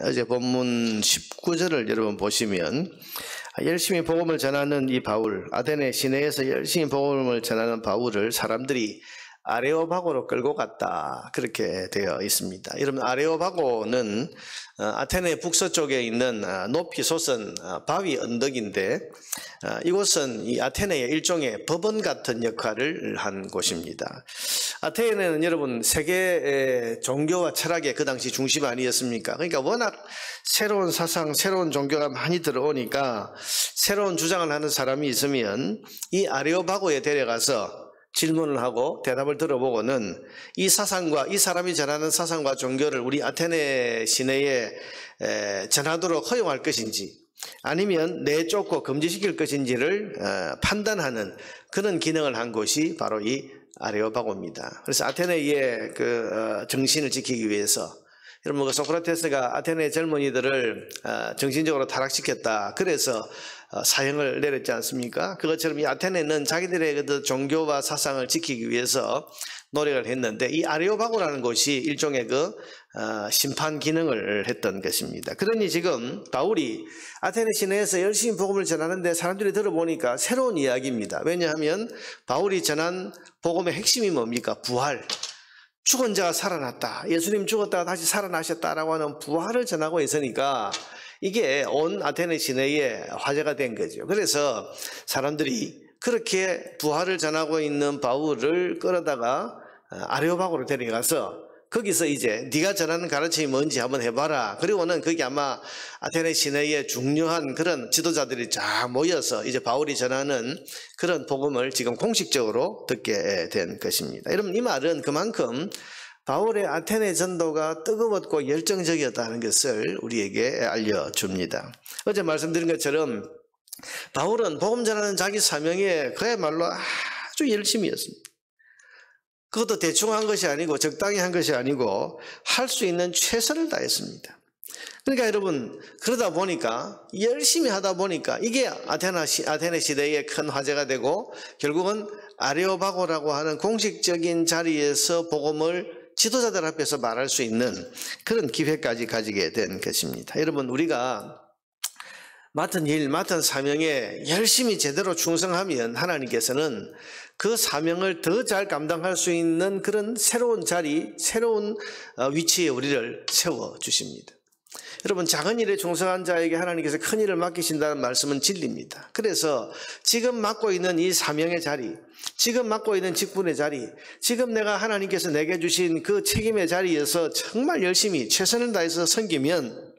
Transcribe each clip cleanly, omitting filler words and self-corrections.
어제 본문 19절을 여러분 보시면 열심히 복음을 전하는 이 바울, 아테네 시내에서 열심히 복음을 전하는 바울을 사람들이 아레오바고로 끌고 갔다, 그렇게 되어 있습니다. 여러분, 아레오바고는 아테네 북서쪽에 있는 높이 솟은 바위 언덕인데, 이곳은 이 아테네의 일종의 법원 같은 역할을 한 곳입니다. 아테네는 여러분 세계 종교와 철학의 그 당시 중심 아니었습니까? 그러니까 워낙 새로운 사상, 새로운 종교가 많이 들어오니까 새로운 주장을 하는 사람이 있으면 이 아레오바고에 데려가서 질문을 하고 대답을 들어보고는 이 사상과, 이 사람이 전하는 사상과 종교를 우리 아테네 시내에 전하도록 허용할 것인지 아니면 내쫓고 금지시킬 것인지를 판단하는 그런 기능을 한 곳이 바로 이 아레오바고입니다. 그래서 아테네의 정신을 지키기 위해서, 여러분, 소크라테스가 아테네 젊은이들을 정신적으로 타락시켰다, 그래서 사형을 내렸지 않습니까? 그것처럼 이 아테네는 자기들의 그 종교와 사상을 지키기 위해서 노력을 했는데, 이 아레오바고라는 곳이 일종의 심판 기능을 했던 것입니다. 그러니 지금 바울이 아테네 시내에서 열심히 복음을 전하는데 사람들이 들어보니까 새로운 이야기입니다. 왜냐하면 바울이 전한 복음의 핵심이 뭡니까? 부활. 죽은 자가 살아났다, 예수님 죽었다가 다시 살아나셨다라고 하는 부활을 전하고 있으니까 이게 온 아테네 시내에 화제가 된 거죠. 그래서 사람들이 그렇게 부활을 전하고 있는 바울을 끌어다가 아레오바고로 데려가서 거기서 이제 네가 전하는 가르침이 뭔지 한번 해봐라. 그리고는 거기 아마 아테네 시내에 중요한 그런 지도자들이 쫙 모여서 이제 바울이 전하는 그런 복음을 지금 공식적으로 듣게 된 것입니다. 여러분, 이 말은 그만큼 바울의 아테네 전도가 뜨거웠고 열정적이었다는 것을 우리에게 알려줍니다. 어제 말씀드린 것처럼 바울은 복음 전하는 자기 사명에 그야말로 아주 열심히 했습니다. 그것도 대충 한 것이 아니고 적당히 한 것이 아니고 할 수 있는 최선을 다했습니다. 그러니까 여러분, 그러다 보니까 열심히 하다 보니까 이게 아테네 시대의 큰 화제가 되고 결국은 아레오바고라고 하는 공식적인 자리에서 복음을 지도자들 앞에서 말할 수 있는 그런 기회까지 가지게 된 것입니다. 여러분, 우리가 맡은 일, 맡은 사명에 열심히 제대로 충성하면 하나님께서는 그 사명을 더 잘 감당할 수 있는 그런 새로운 자리, 새로운 위치에 우리를 세워주십니다. 여러분, 작은 일에 충성한 자에게 하나님께서 큰 일을 맡기신다는 말씀은 진리입니다. 그래서 지금 맡고 있는 이 사명의 자리, 지금 맡고 있는 직분의 자리, 지금 내가 하나님께서 내게 주신 그 책임의 자리에서 정말 열심히 최선을 다해서 섬기면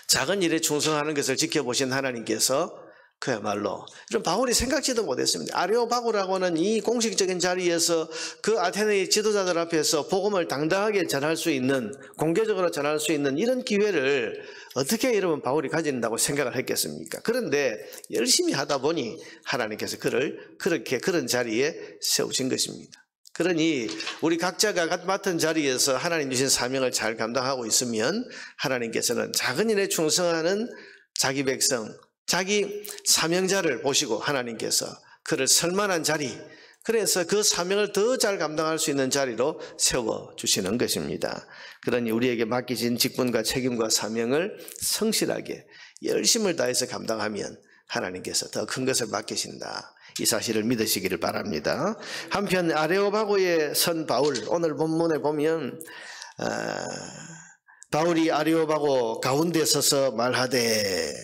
작은 일에 충성하는 것을 지켜보신 하나님께서 그야말로, 이런 바울이 생각지도 못했습니다. 아레오바고라고는 이 공식적인 자리에서 그 아테네의 지도자들 앞에서 복음을 당당하게 전할 수 있는, 공개적으로 전할 수 있는 이런 기회를 어떻게 여러분 바울이 가진다고 생각을 했겠습니까? 그런데 열심히 하다 보니 하나님께서 그를 그런 자리에 세우신 것입니다. 그러니 우리 각자가 맡은 자리에서 하나님 주신 사명을 잘 감당하고 있으면 하나님께서는 작은 일에 충성하는 자기 백성, 자기 사명자를 보시고 하나님께서 그를 설만한 자리, 그래서 그 사명을 더 잘 감당할 수 있는 자리로 세워주시는 것입니다. 그러니 우리에게 맡기신 직분과 책임과 사명을 성실하게 열심을 다해서 감당하면 하나님께서 더 큰 것을 맡기신다, 이 사실을 믿으시기를 바랍니다. 한편 아레오바고에 선 바울, 오늘 본문에 보면 바울이 아레오바고 가운데 서서 말하되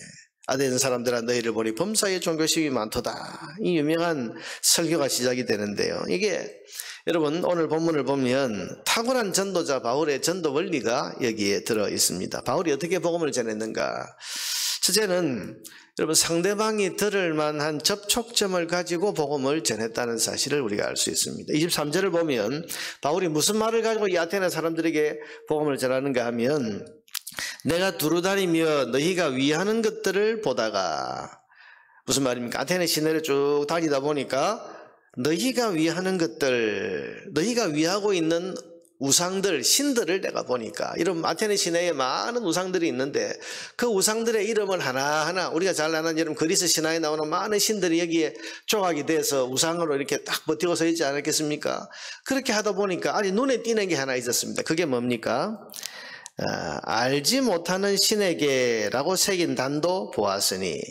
아테네 사람들아, 너희를 보니 범사에 종교심이 많도다, 이 유명한 설교가 시작이 되는데요. 이게 여러분 오늘 본문을 보면 탁월한 전도자 바울의 전도 원리가 여기에 들어 있습니다. 바울이 어떻게 복음을 전했는가? 첫째는 여러분 상대방이 들을 만한 접촉점을 가지고 복음을 전했다는 사실을 우리가 알 수 있습니다. 23절을 보면 바울이 무슨 말을 가지고 이 아테네 사람들에게 복음을 전하는가 하면, 내가 두루다니며 너희가 위하는 것들을 보다가, 무슨 말입니까? 아테네 시내를 쭉 다니다 보니까 너희가 위하는 것들, 너희가 위하고 있는 우상들, 신들을 내가 보니까, 이런 아테네 시내에 많은 우상들이 있는데 그 우상들의 이름을 하나하나 우리가 잘 아는 여러분 그리스 신화에 나오는 많은 신들이 여기에 조각이 돼서 우상으로 이렇게 딱 버티고 서 있지 않았겠습니까? 그렇게 하다 보니까 아니 눈에 띄는 게 하나 있었습니다. 그게 뭡니까? 알지 못하는 신에게라고 새긴 단도 보았으니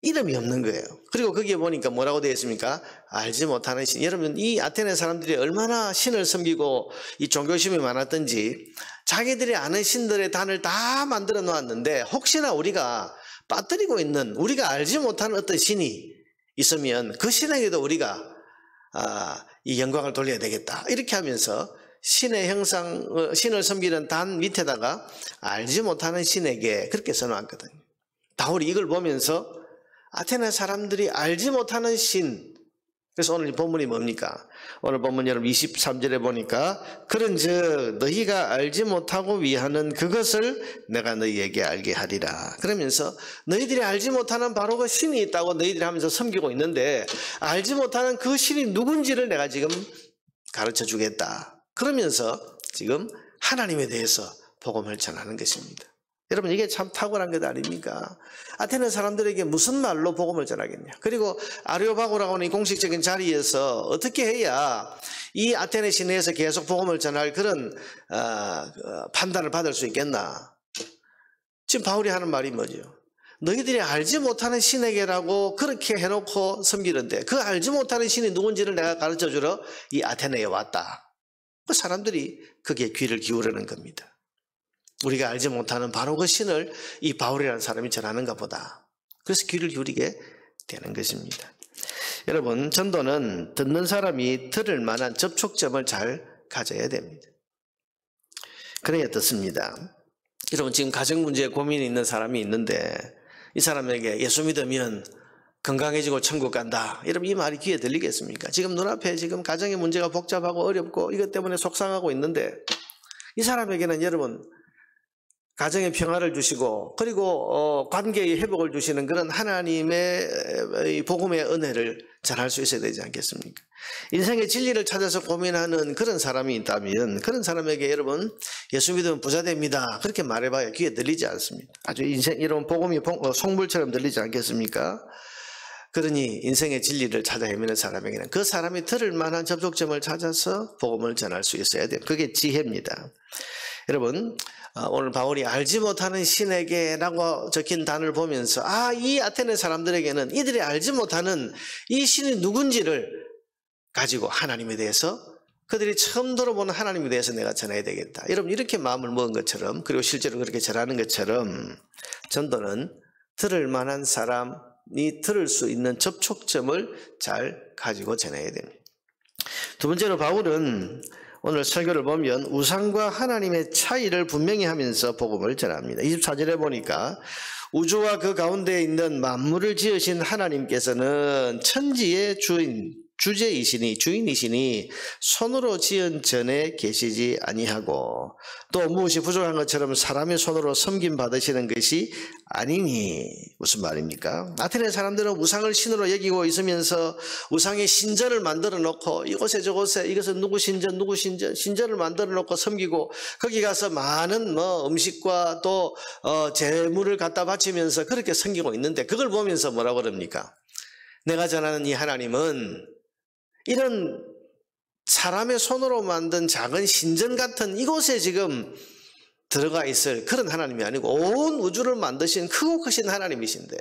이름이 없는 거예요. 그리고 거기에 보니까 뭐라고 되어 있습니까? 알지 못하는 신. 여러분, 이 아테네 사람들이 얼마나 신을 섬기고 이 종교심이 많았던지 자기들이 아는 신들의 단을 다 만들어 놓았는데 혹시나 우리가 빠뜨리고 있는, 우리가 알지 못하는 어떤 신이 있으면 그 신에게도 우리가 이 영광을 돌려야 되겠다, 이렇게 하면서 신의 형상, 신을 섬기는 단 밑에다가 알지 못하는 신에게 그렇게 써놓았거든요. 바울이 이걸 보면서 아테네 사람들이 알지 못하는 신, 그래서 오늘 이 본문이 뭡니까? 오늘 본문 여러분 23절에 보니까 그런즉 너희가 알지 못하고 위하는 그것을 내가 너희에게 알게 하리라. 그러면서 너희들이 알지 못하는 바로 그 신이 있다고 너희들이 하면서 섬기고 있는데 알지 못하는 그 신이 누군지를 내가 지금 가르쳐 주겠다. 그러면서 지금 하나님에 대해서 복음을 전하는 것입니다. 여러분, 이게 참 탁월한 것 아닙니까? 아테네 사람들에게 무슨 말로 복음을 전하겠냐. 그리고 아레오바고라고 하는 이 공식적인 자리에서 어떻게 해야 이 아테네 시내에서 계속 복음을 전할 그런 판단을 받을 수 있겠나. 지금 바울이 하는 말이 뭐죠? 너희들이 알지 못하는 신에게라고 그렇게 해놓고 섬기는데 그 알지 못하는 신이 누군지를 내가 가르쳐주러 이 아테네에 왔다. 그 사람들이 거기에 귀를 기울이는 겁니다. 우리가 알지 못하는 바로 그 신을 이 바울이라는 사람이 전하는가 보다. 그래서 귀를 기울이게 되는 것입니다. 여러분, 전도는 듣는 사람이 들을 만한 접촉점을 잘 가져야 됩니다. 그래야 듣습니다. 여러분, 지금 가정 문제에 고민이 있는 사람이 있는데 이 사람에게 예수 믿으면 건강해지고 천국 간다, 여러분 이 말이 귀에 들리겠습니까? 지금 눈앞에 지금 가정의 문제가 복잡하고 어렵고 이것 때문에 속상하고 있는데 이 사람에게는 여러분 가정의 평화를 주시고 그리고 관계의 회복을 주시는 그런 하나님의 복음의 은혜를 전할 수 있어야 되지 않겠습니까? 인생의 진리를 찾아서 고민하는 그런 사람이 있다면 그런 사람에게 여러분 예수 믿으면 부자 됩니다, 그렇게 말해봐야 귀에 들리지 않습니다. 아주 인생 이런 복음이 송불처럼 들리지 않겠습니까? 그러니 인생의 진리를 찾아 헤매는 사람에게는 그 사람이 들을 만한 접촉점을 찾아서 복음을 전할 수 있어야 돼요. 그게 지혜입니다. 여러분, 오늘 바울이 알지 못하는 신에게라고 적힌 단을 보면서 이 아테네 사람들에게는 이들이 알지 못하는 이 신이 누군지를 가지고 하나님에 대해서, 그들이 처음 들어보는 하나님에 대해서 내가 전해야 되겠다. 여러분, 이렇게 마음을 먹은 것처럼, 그리고 실제로 그렇게 전하는 것처럼 전도는 들을 만한 사람이 들을 수 있는 접촉점을 잘 가지고 전해야 됩니다. 두 번째로 바울은 오늘 설교를 보면 우상과 하나님의 차이를 분명히 하면서 복음을 전합니다. 24절에 보니까 우주와 그 가운데 있는 만물을 지으신 하나님께서는 천지의 주인이시니 손으로 지은 전에 계시지 아니하고 또 무엇이 부족한 것처럼 사람의 손으로 섬김 받으시는 것이 아니니. 무슨 말입니까? 아테네 사람들은 우상을 신으로 여기고 있으면서 우상의 신전을 만들어 놓고 이곳에 저곳에 이것은 누구 신전을 만들어 놓고 섬기고 거기 가서 많은 음식과 또 재물을 갖다 바치면서 그렇게 섬기고 있는데 그걸 보면서 뭐라고 그럽니까? 내가 전하는 이 하나님은 이런 사람의 손으로 만든 작은 신전 같은 이곳에 지금 들어가 있을 그런 하나님이 아니고 온 우주를 만드신 크고 크신 하나님이신데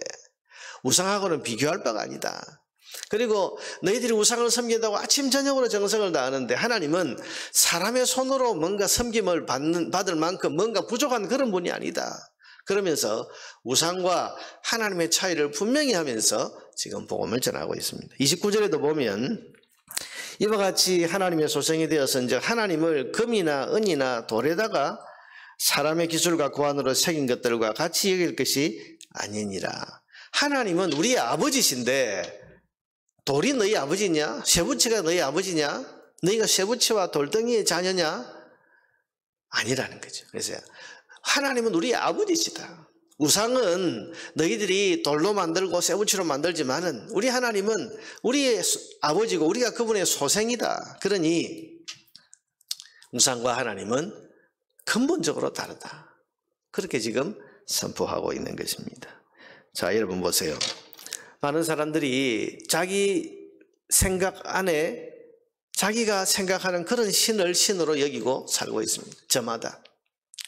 우상하고는 비교할 바가 아니다. 그리고 너희들이 우상을 섬긴다고 아침 저녁으로 정성을 다하는데 하나님은 사람의 손으로 뭔가 섬김을 받을 만큼 뭔가 부족한 그런 분이 아니다. 그러면서 우상과 하나님의 차이를 분명히 하면서 지금 복음을 전하고 있습니다. 29절에도 보면 이와 같이 하나님의 소생이 되어서 하나님을 금이나 은이나 돌에다가 사람의 기술과 고안으로 새긴 것들과 같이 여길 것이 아니니라. 하나님은 우리의 아버지신데 돌이 너희 아버지냐? 쇠붙이가 너희 아버지냐? 너희가 쇠붙이와 돌덩이의 자녀냐? 아니라는 거죠. 그래서 하나님은 우리의 아버지시다. 우상은 너희들이 돌로 만들고 쇠붙이로 만들지만은 우리 하나님은 우리의 아버지고 우리가 그분의 소생이다. 그러니 우상과 하나님은 근본적으로 다르다. 그렇게 지금 선포하고 있는 것입니다. 자, 여러분 보세요. 많은 사람들이 자기 생각 안에 자기가 생각하는 그런 신을 신으로 여기고 살고 있습니다. 저마다.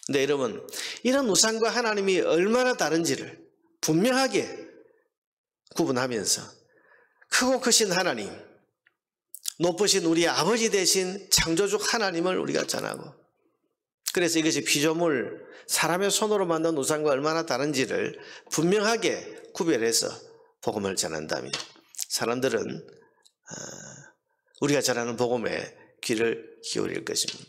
근데 여러분, 이런 우상과 하나님이 얼마나 다른지를 분명하게 구분하면서 크고 크신 하나님, 높으신 우리 아버지 되신 창조주 하나님을 우리가 전하고, 그래서 이것이 피조물, 사람의 손으로 만든 우상과 얼마나 다른지를 분명하게 구별해서 복음을 전한다면 사람들은 우리가 전하는 복음에 귀를 기울일 것입니다.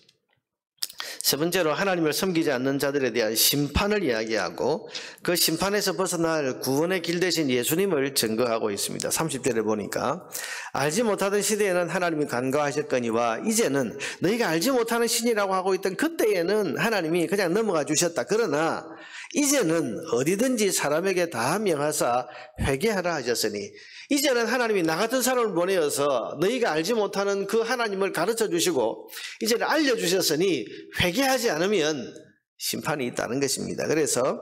세 번째로 하나님을 섬기지 않는 자들에 대한 심판을 이야기하고 그 심판에서 벗어날 구원의 길 대신 예수님을 증거하고 있습니다. 30절에 보니까 알지 못하던 시대에는 하나님이 간과하셨거니와 이제는 너희가 알지 못하는 신이라고 하고 있던 그때에는 하나님이 그냥 넘어가 주셨다. 그러나 이제는 어디든지 사람에게 다 명하사 회개하라 하셨으니 이제는 하나님이 나 같은 사람을 보내어서 너희가 알지 못하는 그 하나님을 가르쳐 주시고 이제는 알려주셨으니 회개하지 않으면 심판이 있다는 것입니다. 그래서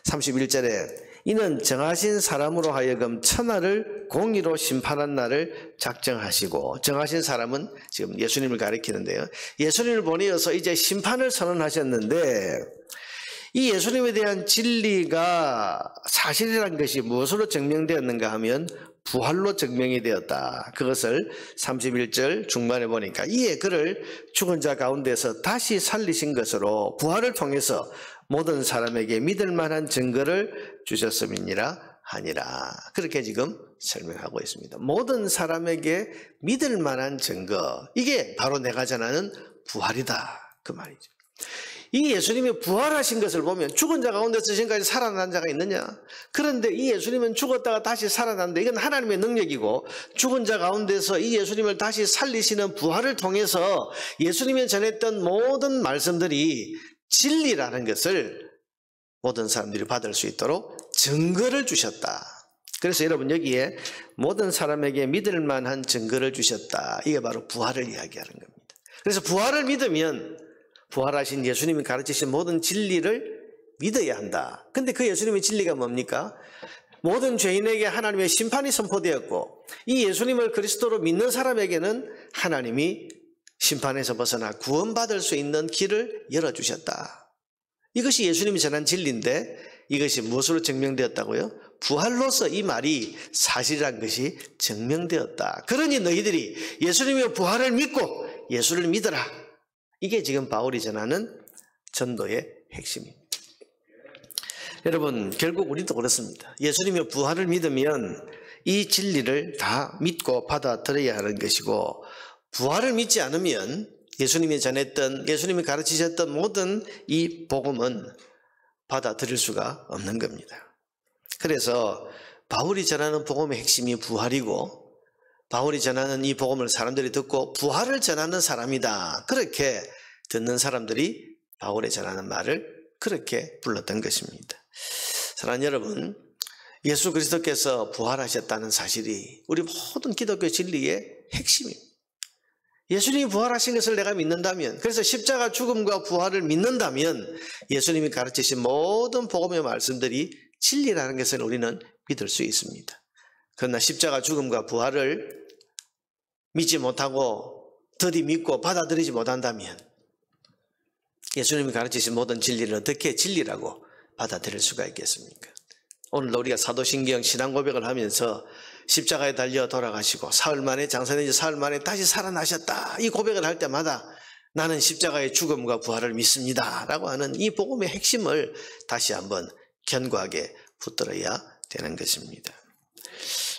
31절에 이는 정하신 사람으로 하여금 천하를 공의로 심판한 날을 작정하시고, 정하신 사람은 지금 예수님을 가리키는데요, 예수님을 보내어서 이제 심판을 선언하셨는데 이 예수님에 대한 진리가 사실이라는 것이 무엇으로 증명되었는가 하면 부활로 증명이 되었다. 그것을 31절 중반에 보니까 이에 그를 죽은 자 가운데서 다시 살리신 것으로 부활을 통해서 모든 사람에게 믿을 만한 증거를 주셨음이니라 하니라. 그렇게 지금 설명하고 있습니다. 모든 사람에게 믿을 만한 증거, 이게 바로 내가 전하는 부활이다, 그 말이죠. 이 예수님이 부활하신 것을 보면 죽은 자 가운데서 지금까지 살아난 자가 있느냐? 그런데 이 예수님은 죽었다가 다시 살아났는데 이건 하나님의 능력이고, 죽은 자 가운데서 이 예수님을 다시 살리시는 부활을 통해서 예수님이 전했던 모든 말씀들이 진리라는 것을 모든 사람들이 받을 수 있도록 증거를 주셨다. 그래서 여러분, 여기에 모든 사람에게 믿을 만한 증거를 주셨다, 이게 바로 부활을 이야기하는 겁니다. 그래서 부활을 믿으면 부활하신 예수님이 가르치신 모든 진리를 믿어야 한다. 근데 그 예수님의 진리가 뭡니까? 모든 죄인에게 하나님의 심판이 선포되었고, 이 예수님을 그리스도로 믿는 사람에게는 하나님이 심판에서 벗어나 구원받을 수 있는 길을 열어주셨다. 이것이 예수님이 전한 진리인데 이것이 무엇으로 증명되었다고요? 부활로서 이 말이 사실이라는 것이 증명되었다. 그러니 너희들이 예수님의 부활을 믿고 예수를 믿어라. 이게 지금 바울이 전하는 전도의 핵심입니다. 여러분, 결국 우리도 그렇습니다. 예수님의 부활을 믿으면 이 진리를 다 믿고 받아들여야 하는 것이고, 부활을 믿지 않으면 예수님이 전했던, 예수님이 가르치셨던 모든 이 복음은 받아들일 수가 없는 겁니다. 그래서 바울이 전하는 복음의 핵심이 부활이고, 바울이 전하는 이 복음을 사람들이 듣고 부활을 전하는 사람이다, 그렇게 듣는 사람들이 바울이 전하는 말을 그렇게 불렀던 것입니다. 사랑하는 여러분, 예수 그리스도께서 부활하셨다는 사실이 우리 모든 기독교 진리의 핵심입니다. 예수님이 부활하신 것을 내가 믿는다면, 그래서 십자가 죽음과 부활을 믿는다면 예수님이 가르치신 모든 복음의 말씀들이 진리라는 것을 우리는 믿을 수 있습니다. 그러나 십자가 죽음과 부활을 믿지 못하고 더디 믿고 받아들이지 못한다면 예수님이 가르치신 모든 진리를 어떻게 진리라고 받아들일 수가 있겠습니까? 오늘도 우리가 사도신경 신앙 고백을 하면서 십자가에 달려 돌아가시고 사흘 만에, 장사된 지 사흘 만에 다시 살아나셨다, 이 고백을 할 때마다 나는 십자가의 죽음과 부활을 믿습니다 라고 하는 이 복음의 핵심을 다시 한번 견고하게 붙들어야 되는 것입니다.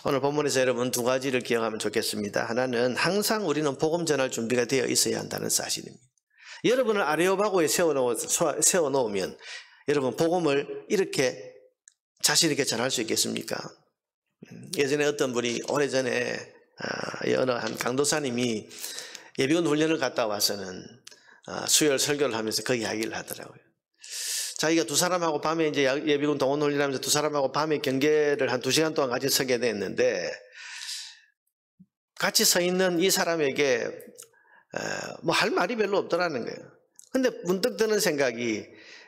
오늘 본문에서 여러분 두 가지를 기억하면 좋겠습니다. 하나는 항상 우리는 복음 전할 준비가 되어 있어야 한다는 사실입니다. 여러분을 아레오바고에 세워놓으면 여러분 복음을 이렇게 자신 있게 전할 수 있겠습니까? 예전에 어떤 분이 오래전에 어느 한 강도사님이 예비군 훈련을 갔다 와서는 수요일 설교를 하면서 그 이야기를 하더라고요. 자기가 두 사람하고 밤에 이제 예비군 동원 훈련하면서 두 사람하고 밤에 경계를 한 2시간 동안 같이 서게 됐는데, 같이 서 있는 이 사람에게 뭐 할 말이 별로 없더라는 거예요. 근데 문득 드는 생각이,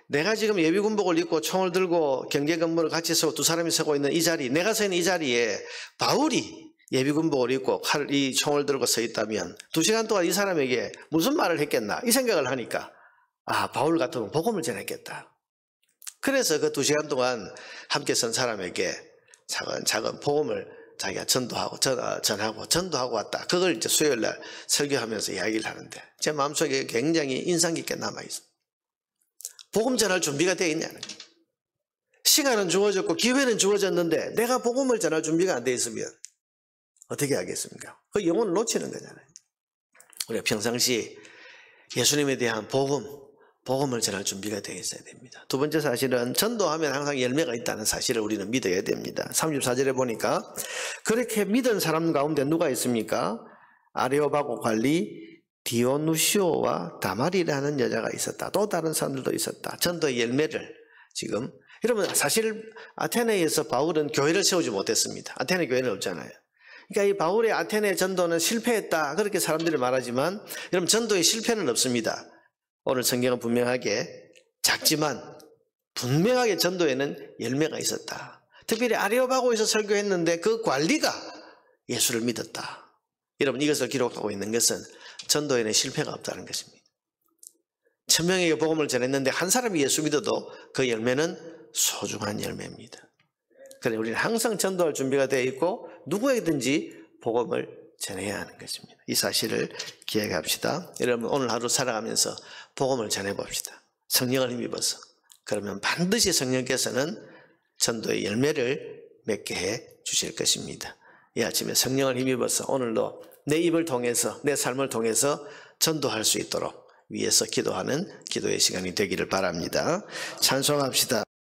내가 지금 예비군복을 입고 총을 들고 경계 근무를 같이 서고 두 사람이 서고 있는 이 자리, 내가 서 있는 이 자리에 바울이 예비군복을 입고 이 총을 들고 서 있다면 2시간 동안 이 사람에게 무슨 말을 했겠나, 이 생각을 하니까 바울 같으면 복음을 전했겠다. 그래서 그 2시간 동안 함께 선 사람에게 작은 복음을 자기가 전하고 왔다. 그걸 이제 수요일날 설교하면서 이야기를 하는데 제 마음속에 굉장히 인상 깊게 남아있어. 복음 전할 준비가 되어 있냐는 거예요. 시간은 주어졌고 기회는 주어졌는데 내가 복음을 전할 준비가 안 되어 있으면 어떻게 하겠습니까? 그 영혼을 놓치는 거잖아요. 우리가 평상시 예수님에 대한 복음을 전할 준비가 되어 있어야 됩니다. 두 번째 사실은 전도하면 항상 열매가 있다는 사실을 우리는 믿어야 됩니다. 34절에 보니까 그렇게 믿은 사람 가운데 누가 있습니까? 아레오바고 관리 디오누시오와 다말이라는 여자가 있었다. 또 다른 사람들도 있었다. 전도의 열매를 지금 여러분 사실 아테네에서 바울은 교회를 세우지 못했습니다. 아테네 교회는 없잖아요. 그러니까 이 바울의 아테네 전도는 실패했다 그렇게 사람들이 말하지만 여러분 전도의 실패는 없습니다. 오늘 성경은 분명하게 작지만 분명하게 전도에는 열매가 있었다. 특별히 아레오바고에서 설교했는데 그 관리가 예수를 믿었다. 여러분 이것을 기록하고 있는 것은 전도에는 실패가 없다는 것입니다. 1000명에게 복음을 전했는데 한 사람이 예수 믿어도 그 열매는 소중한 열매입니다. 그래서 우리는 항상 전도할 준비가 되어 있고 누구에게든지 복음을 전해야 하는 것입니다. 이 사실을 기억합시다. 여러분 오늘 하루 살아가면서 복음을 전해봅시다. 성령을 힘입어서. 그러면 반드시 성령께서는 전도의 열매를 맺게 해 주실 것입니다. 이 아침에 성령을 힘입어서 오늘도 내 입을 통해서 내 삶을 통해서 전도할 수 있도록 위에서 기도하는 기도의 시간이 되기를 바랍니다. 찬송합시다.